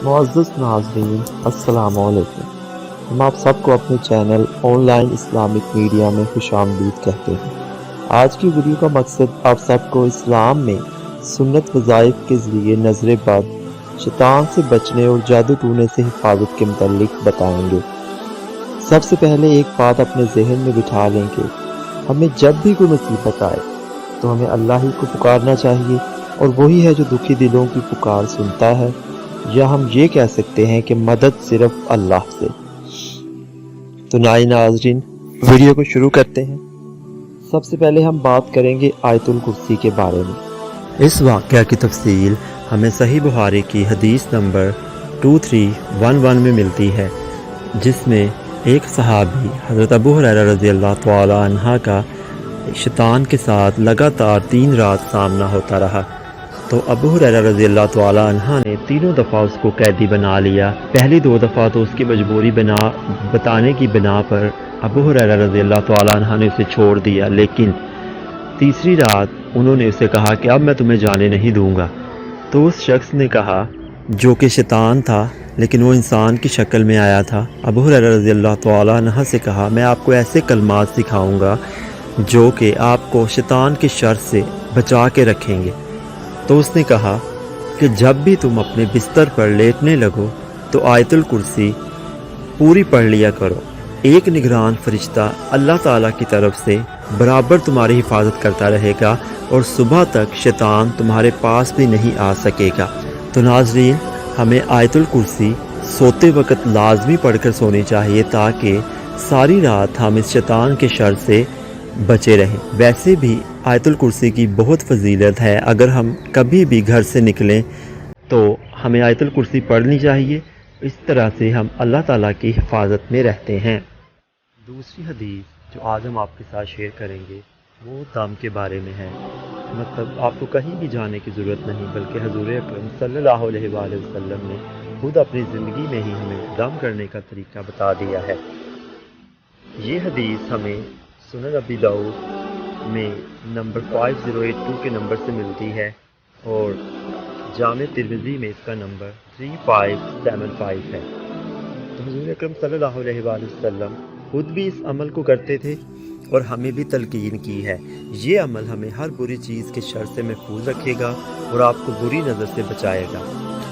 मुअज़्ज़ज़ नाज़रीन, अस्सलाम वालेकुम। हम आप सबको अपने चैनल ऑनलाइन इस्लामिक मीडिया में खुशामदीद कहते हैं। आज की वीडियो का मकसद आप सबको इस्लाम में सुन्नत वज़ाइफ के ज़रिए नज़र बद, शैतान से बचने और जादू टूने से हिफाजत के मुतालिक बताएंगे। सबसे पहले एक बात अपने जहन में बिठा लें कि हमें जब भी कोई मुसीबत आए तो हमें अल्लाह ही को पुकारना चाहिए, और वही है जो दुखी दिलों की पुकार सुनता है, या हम ये कह सकते हैं कि मदद सिर्फ अल्लाह से। तो नाज़रीन, वीडियो को शुरू करते हैं। सबसे पहले हम बात करेंगे आयतुल कुर्सी के बारे में। इस वाक़या की तफसील हमें सही बुखारी की हदीस नंबर 2311 में मिलती है, जिसमें एक सहाबी हज़रत अबू हुरैरा रज़ियल्लाहु तआला अन्हा का शैतान के साथ लगातार 3 रात सामना होता रहा। तो अबू हुरैरा रज़ियल्लाहु तआला अन्हा ने तीनों दफ़ा उसको कैदी बना लिया। पहली 2 दफ़ा तो उसकी मजबूरी बताने की बिना पर अबू हुरैरा रज़ियल्लाहु तआला अन्हा ने उसे छोड़ दिया, लेकिन तीसरी रात उन्होंने उसे कहा कि अब मैं तुम्हें जाने नहीं दूंगा। तो उस शख्स ने कहा, जो कि शैतान था लेकिन वो इंसान की शक्ल में आया था, अबू हुरैरा रज़ियल्लाहु तआला अन्हा से कहा, मैं आपको ऐसे कलमात सिखाऊंगा जो कि आपको शैतान के शर से बचा के रखेंगे। तो उसने कहा कि जब भी तुम अपने बिस्तर पर लेटने लगो तो आयतुल कुर्सी पूरी पढ़ लिया करो। एक निगरान फरिश्ता अल्लाह ताला की तरफ से बराबर तुम्हारी हिफाजत करता रहेगा और सुबह तक शैतान तुम्हारे पास भी नहीं आ सकेगा। तो नाज़रीन, हमें आयतुल कुर्सी सोते वक्त लाजमी पढ़कर सोनी चाहिए ताकि सारी रात हम इस शैतान के शर से बचे रहें। वैसे भी आयतुल कुर्सी की बहुत फजीलत है। अगर हम कभी भी घर से निकलें तो हमें आयतुल कुर्सी पढ़नी चाहिए। इस तरह से हम अल्लाह ताला की हिफाजत में रहते हैं। दूसरी हदीस जो आज हम आपके साथ शेयर करेंगे वो दम के बारे में है। मतलब आपको कहीं भी जाने की ज़रूरत नहीं, बल्कि हज़ूर अकरम सल्लल्लाहु अलैहि वसल्लम ने खुद अपनी ज़िंदगी में ही हमें दम करने का तरीका बता दिया है। ये हदीस हमें सुनन अबी दाऊद में नंबर 5082 के नंबर से मिलती है और जामे तिर्मिज़ी में इसका नंबर 3575 है। तो हुज़ूर अकरम सल्लल्लाहु अलैहि वसल्लम खुद भी इस अमल को करते थे और हमें भी तलकीन की है। ये अमल हमें हर बुरी चीज़ के शर से महफूज रखेगा और आपको बुरी नज़र से बचाएगा।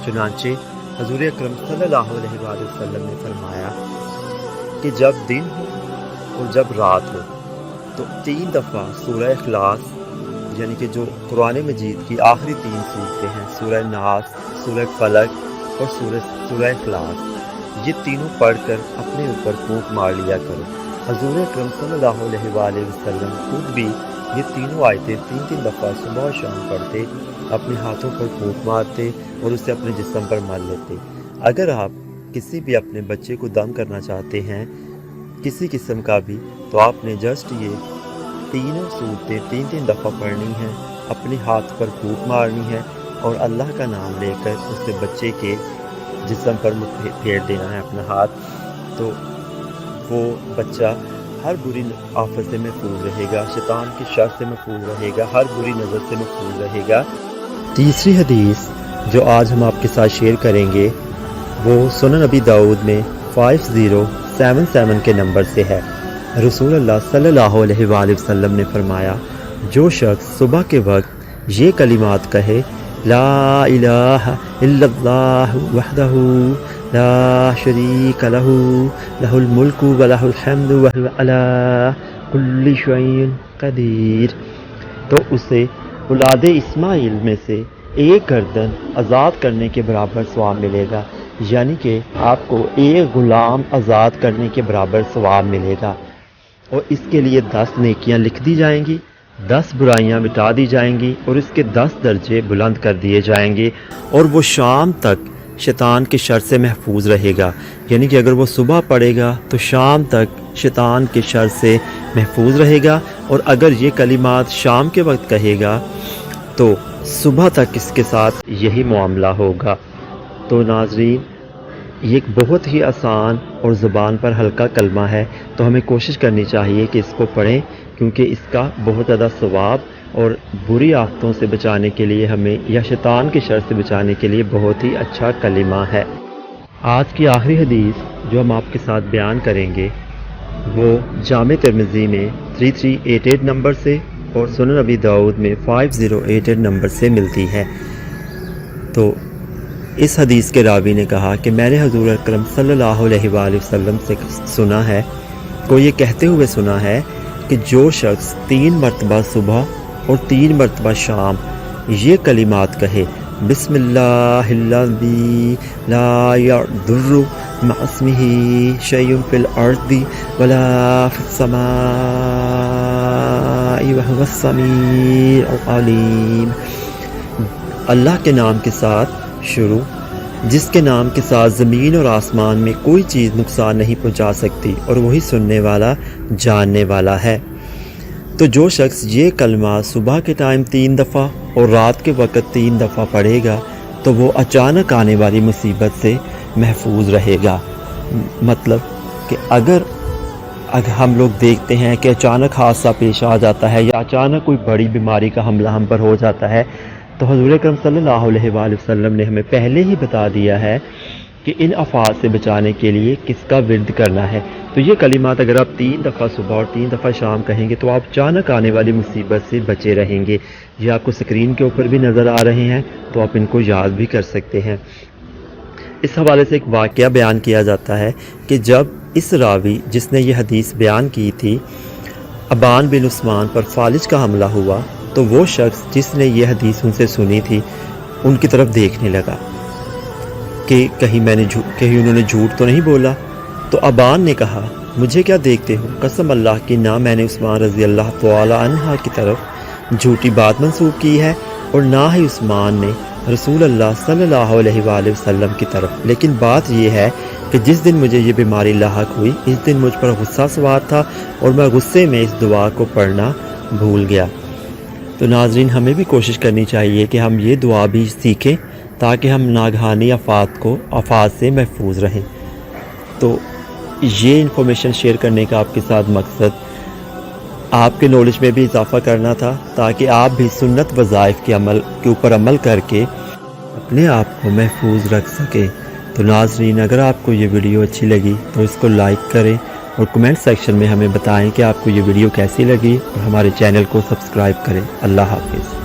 चुनांचे हुज़ूर अकरम सल्लल्लाहु अलैहि वसल्लम ने फरमाया कि जब दिन हो और जब रात हो तो 3 दफ़ा सूरह इखलास, यानी कि जो कुरान मजीद की आखिरी 3 सूरतें हैं, सूरह नास, सूरह फलक और सूरह इखलास, ये तीनों पढ़कर अपने ऊपर फूंक मार लिया करो। हज़ूर अकरम सल्लल्लाहु अलैहि वसल्लम खुद भी ये तीनों आयतें 3-3 दफ़ा सुबह और शाम पढ़ते, अपने हाथों पर फूंक मारते और उसे अपने जिस्म पर मल लेते। अगर आप किसी भी अपने बच्चे को दम करना चाहते हैं किसी किस्म का भी, तो आपने जस्ट ये तीनों सूरतें 3-3 दफ़ा पढ़नी है, अपने हाथ पर फूंक मारनी है और अल्लाह का नाम लेकर उससे बच्चे के जिस्म पर फेर देना है अपना हाथ। तो वो बच्चा हर बुरी आफत से महफूज रहेगा, शैतान के शर से महफूज रहेगा, हर बुरी नज़र से महफूज रहेगा। तीसरी हदीस जो आज हम आपके साथ शेयर करेंगे वो सुनन अबी दाऊद में 5077 के नंबर से है। रसूल अल्लाह सल्लल्लाहु अलैहि वसल्लम ने फरमाया, जो शख्स सुबह के वक्त ये कलिमात कहे, ला इलाहा इल्लल्लाहु वहदहु ला शरीका लहू लहुल मुल्कु व लहुल हम्दु व हुवा अला कुल्लि शैइन कदीर, तो उसे औलाद इस्माइल में से एक गर्दन आज़ाद करने के बराबर सवाब मिलेगा। यानी कि आपको एक गुलाम आज़ाद करने के बराबर सवाब मिलेगा और इसके लिए 10 नेकियां लिख दी जाएंगी, 10 बुराइयां मिटा दी जाएंगी और इसके 10 दर्जे बुलंद कर दिए जाएंगे और वो शाम तक शैतान के शर से महफूज रहेगा। यानी कि अगर वो सुबह पढ़ेगा तो शाम तक शैतान के शर से महफूज रहेगा, और अगर ये कलिमात शाम के वक्त कहेगा तो सुबह तक इसके साथ यही मामला होगा। तो नाज़रीन, ये एक बहुत ही आसान और ज़ुबान पर हल्का कलमा है, तो हमें कोशिश करनी चाहिए कि इसको पढ़ें, क्योंकि इसका बहुत ज़्यादा सवाब और बुरी आदतों से बचाने के लिए हमें या शैतान के शर से बचाने के लिए बहुत ही अच्छा कलिमा है। آج کی آخری حدیث جو ہم آپ کے ساتھ بیان کریں گے وہ جامع ترمذی میں 3388 نمبر سے اور سنن ابی داؤد میں 5088 نمبر سے ملتی ہے۔ تو اس حدیث کے راوی نے کہا کہ میں نے حضور اکرم صلی اللہ علیہ وآلہ وسلم سے سنا ہے، کو یہ کہتے ہوئے سنا ہے کہ جو شخص 3 مرتبہ صبح اور 3 مرتبہ شام یہ کلمات کہے، بسم اللہ الذی لا یضر مع اسمہ شیء فی الارض ولا فی السماء وہو السمیع العلیم، اللہ کے نام کے ساتھ شروع، جس کے نام کے ساتھ زمین اور آسمان میں کوئی چیز نقصان نہیں پہنچا سکتی اور وہی سننے والا جاننے والا ہے۔ تو جو شخص یہ کلمہ صبح کے ٹائم 3 دفعہ اور رات کے وقت 3 دفعہ پڑھے گا تو وہ اچانک آنے والی مصیبت سے محفوظ رہے گا۔ مطلب کہ اگر ہم لوگ دیکھتے ہیں کہ اچانک حادثہ پیش آ جاتا ہے یا اچانک کوئی بڑی بیماری کا حملہ ہم پر ہو جاتا ہے تو حضور اکرم صلی اللہ علیہ وآلہ وسلم نے ہمیں پہلے ہی بتا دیا ہے کہ ان افات سے بچانے کے لیے کس کا ورد کرنا ہے۔ تو یہ کلمات اگر آپ 3 دفعہ صبح اور 3 دفعہ شام کہیں گے تو آپ اچانک آنے والی مصیبت سے بچے رہیں گے۔ یہ آپ کو سکرین کے اوپر بھی نظر آ رہے ہیں تو آپ ان کو یاد بھی کر سکتے ہیں۔ اس حوالے سے ایک واقعہ بیان کیا جاتا ہے کہ جب اس راوی جس نے یہ حدیث بیان کی تھی ابان بن عثمان پر فالج کا حملہ ہوا تو وہ شخص جس نے یہ حدیث ان سے سنی تھی ان کی طرف دیکھنے لگا کہ کہیں انہوں نے جھوٹ تو نہیں بولا۔ تو ابان نے کہا مجھے کیا دیکھتے ہو، قسم اللہ کی نہ میں نے عثمان رضی اللہ تعالی عنہ کی طرف جھوٹی بات منسوب کی ہے اور نہ ہی عثمان نے رسول اللہ صلی اللہ علیہ وآلہ وسلم کی طرف، لیکن بات یہ ہے کہ جس دن مجھے یہ بیماری لاحق ہوئی اس دن مجھ پر غصہ سوار تھا اور میں غصے میں اس دعا کو پڑھنا بھول گیا۔ تو ناظرین ہمیں بھی کوشش کرنی چاہیے کہ ہم یہ دعا بھی سیکھیں تاکہ ہم ناگہانی آفات سے محفوظ رہیں۔ تو یہ انفارمیشن شیئر کرنے کا آپ کے ساتھ مقصد آپ کے نالج میں بھی اضافہ کرنا تھا تاکہ آپ بھی سنت وظائف کے اوپر عمل کر کے اپنے آپ کو محفوظ رکھ سکیں۔ تو ناظرین اگر آپ کو یہ ویڈیو اچھی لگی تو اس کو لائک کریں اور کمنٹ سیکشن میں ہمیں بتائیں کہ آپ کو یہ ویڈیو کیسی لگی اور ہمارے چینل کو سبسکرائب کریں۔ اللہ حافظ۔